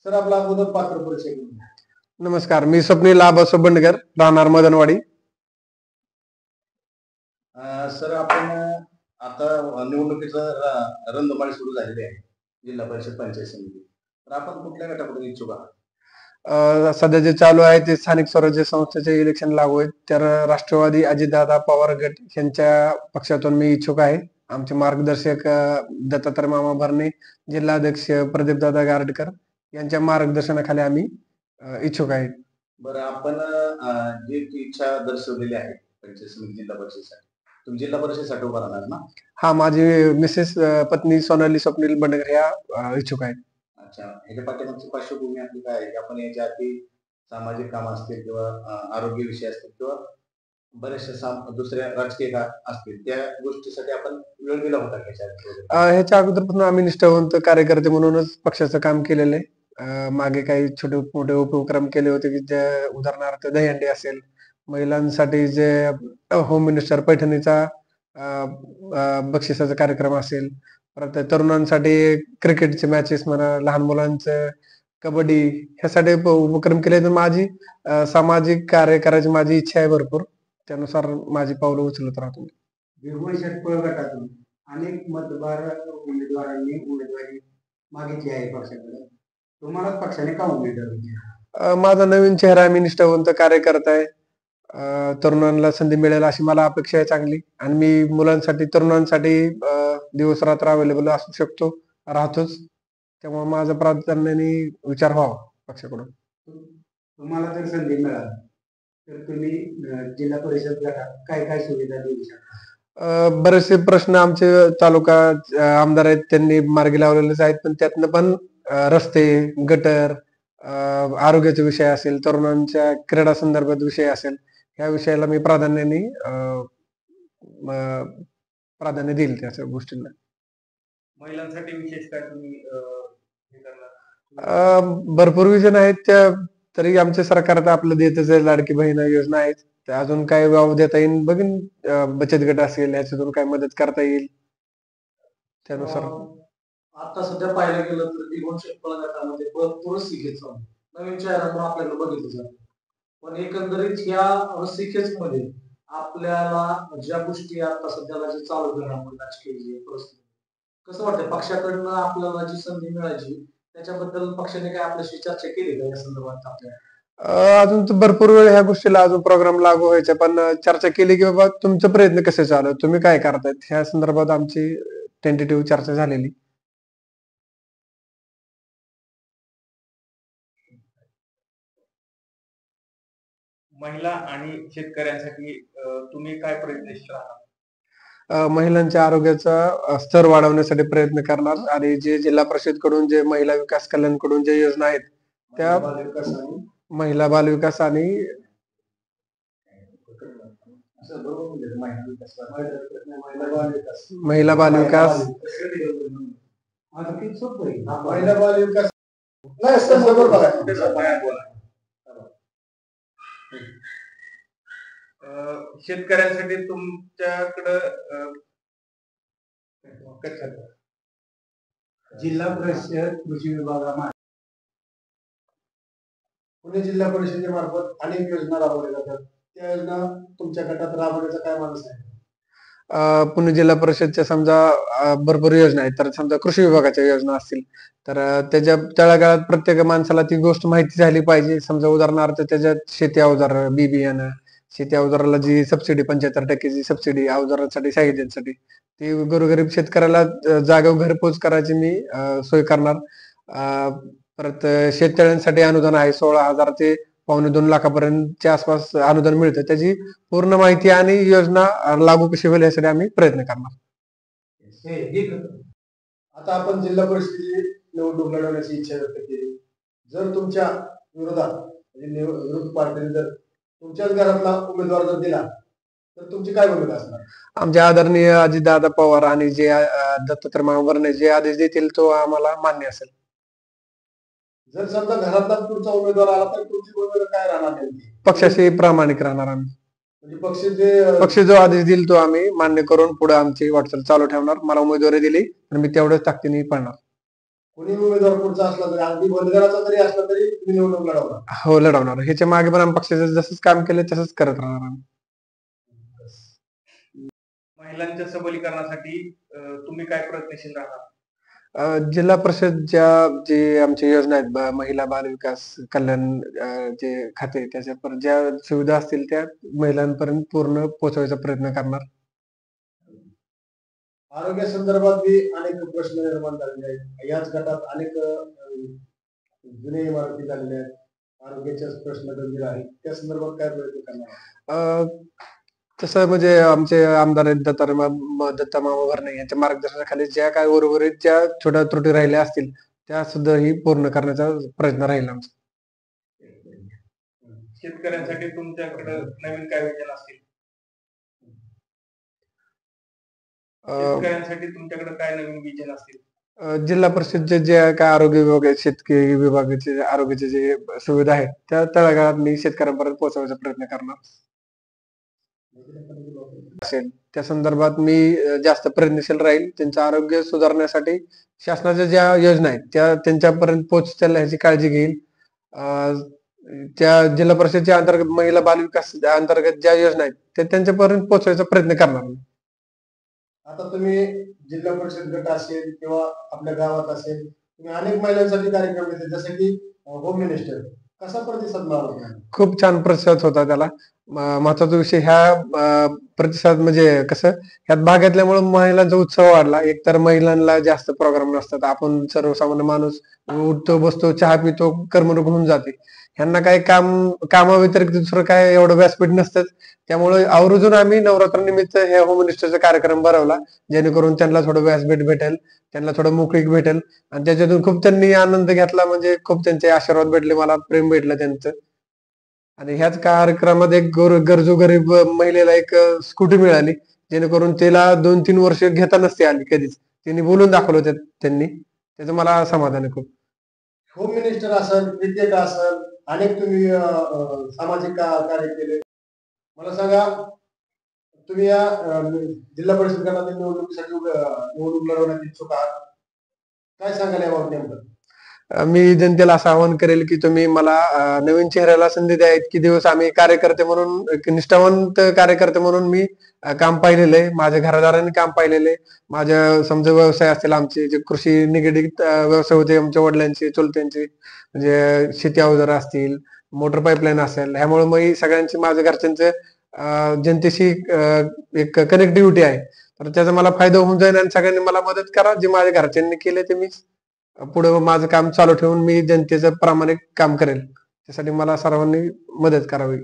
Sir आपला अगोदर पात्र परिचय घेऊन घ्या. नमस्कार, मी स्वप्नील आबासो बंडगर, राहणार मदनवाडी. सर आपण आता निवडणुकीचं रणधुमाळी सुरू झालेली आहे जिल्हा परिषद पंचायत समिती. तर आपण कुठल्या गटाकडून इच्छुक आहात? सध्या जे चालू आहे ते स्थानिक स्वराज्य संस्थेचे इलेक्शन लागू आहेत. तर राष्ट्रवादी अजितदादा पवार गट यांच्या पक्षातून मी इच्छुक आहे. आमचे मार्गदर्शक दत्तात्रय मामा भरणे, जिल्हाध्यक्ष प्रदीपदादा गारडकर यांच्या मार्गदर्शनाखाली आम्ही इच्छुक आहे. बरं आपण जी इच्छा दर्शवलेली आहे पंचायत समिती जिल्हा परिषदेसाठी, तुम्ही जिल्हा परिषदेसाठी उभा राहणार ना? हा, माझी मिसेस पत्नी सोनाली स्वप्नील बंडगर या इच्छुक आहेत. अच्छा, ह्याच्या पाठीमागची पार्श्वभूमी आपली काय आहे? आपण याच्या आधी सामाजिक काम असतील किंवा आरोग्य विषय असतील किंवा बऱ्याचशा दुसऱ्या राजकीय असतील त्या गोष्टीसाठी आपण वेळ दिला होता ह्याच्या अगोदरपासून आम्ही निष्ठावंत कार्यकर्ते म्हणूनच पक्षाचं काम केलेलं आहे. मागे काही छोटे मोठे उपक्रम केले होते की जे उदाहरणार्थ दहीहंडी असेल, महिलांसाठी जे होम मिनिस्टर पैठणीचा बक्षिसाचा कार्यक्रम असेल, परत तरुणांसाठी क्रिकेटचे मॅचेस म्हणा, लहान मुलांचं कबड्डी ह्यासाठी उपक्रम केले. तर माझी सामाजिक कार्य करायची माझी इच्छा आहे भरपूर. त्यानुसार माझी पावलं उचलत राहतो. भिगवण षटफळ गटातून अनेक मतदार उमेदवारांनी उमेदवारी मागितली आहे पक्षाकडे. तुम्हाला पक्षाने का उमेदवारी दिली? माझा नवीन चेहरा आहे, मी निष्ठावंत कार्यकर्ता आहे. तरुणांना संधी मिळेल अशी मला अपेक्षा आहे चांगली. आणि मी मुलांसाठी तरुणांसाठी दिवस रात्र अवेलेबल असू शकतो, राहतोच. त्यामुळे माझा प्राधान्याने विचार व्हावा पक्षाकडून. तुम्हाला जर संधी मिळाली तर तुम्ही जिल्हा परिषद गटात काय काय सुविधा देऊ शकता? बरेचसे प्रश्न आमचे तालुका आमदार आहेत त्यांनी मार्गी लावलेलेच आहेत. पण त्यातनं पण रस्ते, गटर, आरोग्याचा विषय असेल, तरुणांच्या क्रीडा संदर्भात विषय असेल, ह्या विषयाला मी प्राधान्य देईल त्या गोष्टींना. महिलांसाठी विशेष काय तुम्ही भरपूर विजन आहेत त्या. तरी आमच्या सरकार आता आपलं देतच आहे, लाडकी बहीण योजना आहेत. त्या अजून काय वाव देता येईल बघीन, बचत गट असेल याच्यातून काय मदत करता येईल त्यानुसार. आता सध्या पाहायला गेलं तर भिगवण षटफळ गटामध्ये भरपूर रस्सीखेच नवीन चेहरा म्हणून आपल्याकडे बघितलं जातं. पण एकंदरीत या रस्सीखेच मध्ये आपल्याला ज्या गोष्टी आता सध्याला जे चालू घडामोडी राजकीय परिस्थिती, कसं वाटतं पक्षाकडनं आपल्याला जी संधी मिळायची त्याच्याबद्दल पक्षाने काय आपल्याशी चर्चा केली का या संदर्भात आपल्या? अजून तर भरपूर वेळ ह्या गोष्टीला अजून प्रोग्राम लागू व्हायचा, पण चर्चा केली की बाबा तुमचे प्रयत्न कसे चालू आहेत, तुम्ही काय करतायत ह्या संदर्भात आमची टेंटेटिव्ह चर्चा झालेली. महिला आणि शेतकऱ्यांसाठी तुम्ही काय प्रयत्नशील आहात? महिलांच्या आरोग्याचा स्तर वाढवण्यासाठी प्रयत्न करणार. आणि जे जिल्हा परिषद कडून जे महिला विकास कल्याण कडून जे योजना आहेत त्या महिला बालविकास आणि महिला बालविकास महिला बालविकास नाही समोर बघा. शेतकऱ्यांसाठी तुमच्याकडं जिल्हा परिषद कृषी विभागामार्फत पुणे जिल्हा परिषदेमार्फत अनेक योजना राबवल्या जातात. त्या योजना तुमच्या गटात राबवण्याचा काय माणूस आहे? पुणे जिल्हा परिषदच्या समजा भरपूर योजना आहेत. तर समजा कृषी विभागाच्या योजना असतील तर त्याच्या तळागाळात प्रत्येक माणसाला ती गोष्ट माहिती झाली पाहिजे. समजा उदाहरणार्थ त्याच्यात शेती अवजार, बी बियाणं, शेती अवजाराला जी सबसिडी 75% सबसिडी अवजारांसाठी साहित्यांसाठी ती गोरगरीब शेतकऱ्याला जागेवर घरपोच करायची मी सोय करणार. परत शेततळ्यांसाठी अनुदान आहे, 16,000 ते 1.25 लाखापर्यंतच्या आसपास अनुदान मिळतं. त्याची पूर्ण माहिती आणि योजना लागू कशी होईल यासाठी आम्ही प्रयत्न करणार. आता आपण जिल्हा परिषदेची निवडणूक लढवण्याची इच्छा व्यक्त केली. जर तुमच्या विरोधात म्हणजे विरोधी पार्टीने जर तुमच्याच घरातला उमेदवार जर दिला तर तुमची काय भूमिका असणार? आमचे आदरणीय अजितदादा पवार आणि जे दत्तात्रय मामा जे आदेश देतील तो आम्हाला मान्य असेल. जर समजा घरातला पुढचा उमेदवार आला तर तुमची भूमिका काय राहणार नेमकी? पक्षाशी प्रामाणिक राहणार आम्ही. म्हणजे पक्ष जो आदेश देईल तो आम्ही मान्य करून पुढे आमची वाटचाल चालू ठेवणार. मला उमेदवारी दिली तर मी तेवढ्याच ताकदीने पळणार. कोणी उमेदवार पुढचा असला तरी अगदी बंदगडाचा जरी असला तरी तुम्ही निवडणूक लढवणार. हो, लढवणार. ह्याच्या मागे पण आम्ही पक्षाचं जसंच काम केलं तसंच करत राहणार आम्ही. महिलांच्या सबलीकरणासाठी तुम्ही काय प्रयत्नशील राहणार? जिल्हा परिषद जे आमच्या योजना आहेत महिला बाल विकास कल्याण जे खाते आहे, त्याच्या ज्या सुविधा असतील त्या महिलांपर्यंत पूर्ण पोहोचवायचा प्रयत्न करणार. आरोग्या संदर्भात बी अनेक प्रश्न निर्माण झालेले आहेत. याच गटात अनेक जुने इमारती झालेल्या आहेत. आरोग्याचे प्रश्न गंभीर आहेत. त्या संदर्भात काय प्रयत्न करणार? अ, तसं म्हणजे आमचे आमदार आहेत दत्ता मामा भरणे यांच्या मार्गदर्शनाखाली ज्या काय उर्वरित ज्या छोट्या त्रुटी राहिल्या असतील त्या सुद्धा ही पूर्ण करण्याचा प्रयत्न राहील आमचा. शेतकऱ्यांसाठी तुमच्याकडे नवीन काय योजना असतील? शेतकऱ्यांसाठी तुमच्याकडे काय नवीन विजन असतील? जिल्हा परिषदचे जे काय आरोग्य विभाग आहेत, शेतकरी विभागाचे आरोग्याचे जे सुविधा आहेत त्या तळागाळात मी शेतकऱ्यांपर्यंत पोहोचवायचा प्रयत्न करणार असेल. त्या संदर्भात मी जास्त प्रयत्नशील राहील. त्यांचं आरोग्य सुधारण्यासाठी शासनाच्या ज्या योजना आहेत त्या त्यांच्यापर्यंत पोहोचतील ह्याची काळजी घेईल. त्या जिल्हा परिषदच्या अंतर्गत महिला बाल विकास अंतर्गत ज्या योजना आहेत त्या त्यांच्यापर्यंत पोहोचवायचा प्रयत्न करणार मी. आता तुम्ही जिल्हा परिषद गट असेल किंवा आपल्या गावात असेल, तुम्ही अनेक महिलांसाठी कार्यक्रम घेतले जसे की होम मिनिस्टर. कसा प्रतिसाद मिळाला? खूप छान प्रतिसाद होता त्याला. महत्वाचा विषय ह्या प्रतिसाद म्हणजे कसं ह्यात भाग घेतल्यामुळे महिलांचा उत्साह वाढला. एकतर महिलांना जास्त प्रोग्राम नसतात. आपण सर्वसामान्य माणूस उठतो बसतो चहा पितो करमणूक होऊन जाते. ह्यांना काही कामाव्यतिरिक्त दुसरं काय एवढं व्यासपीठ नसतं. त्यामुळे आवर्जून आम्ही नवरात्रनिमित्त हे होम मिनिस्टरचा कार्यक्रम भरवला जेणेकरून त्यांना थोडं व्यासपीठ भेटेल, त्यांना थोडं मोकळीक भेटेल आणि त्याच्यातून खूप त्यांनी आनंद घेतला. म्हणजे खूप त्यांचे आशीर्वाद भेटले, मला प्रेम भेटलं त्यांचं. आणि ह्याच कार्यक्रमात एक गरजू गरीब महिलेला एक स्कूटी मिळाली जेणेकरून तिला 2-3 वर्ष घेता नसते आली कधीच. त्यांनी बोलून दाखवलं त्यांनी. त्याचं मला समाधान आहे खूप. होम मिनिस्टर असेल, क्रिकेट असेल, अनेक तुम्ही सामाजिक कार्य केले. मला सांगा, तुम्ही या जिल्हा परिषद गटातील निवडणुकीसाठी निवडणूक लढवण्यात इच्छुक आहात. काय सांगाल याबाबत नेमकं? मी जनतेला असं आवाहन करेल की तुम्ही मला नवीन चेहऱ्याला संधी द्या. इतके दिवस आम्ही कार्यकर्ते म्हणून एक निष्ठावंत कार्यकर्ते म्हणून मी काम पाहिलेलं आहे. माझ्या घरादारांनी काम पाहिलेलं आहे. माझ्या समजा व्यवसाय असतील आमचे जे कृषी निगडीत व्यवसाय होते आमच्या वडिलांचे चुलत्यांचे म्हणजे शेती अवजार असतील, मोटर पाईपलाईन असेल, ह्यामुळे मी सगळ्यांची माझ्या घरच्यांचं जनतेशी एक कनेक्टिव्हिटी आहे. तर त्याचा मला फायदा होऊन जाईल आणि सगळ्यांनी मला मदत करा. जे माझ्या घरच्यांनी केले ते मीच पुढे माझं काम चालू ठेवून मी जनतेचं प्रामाणिक काम करेल. त्यासाठी मला सर्वांनी मदत करावी.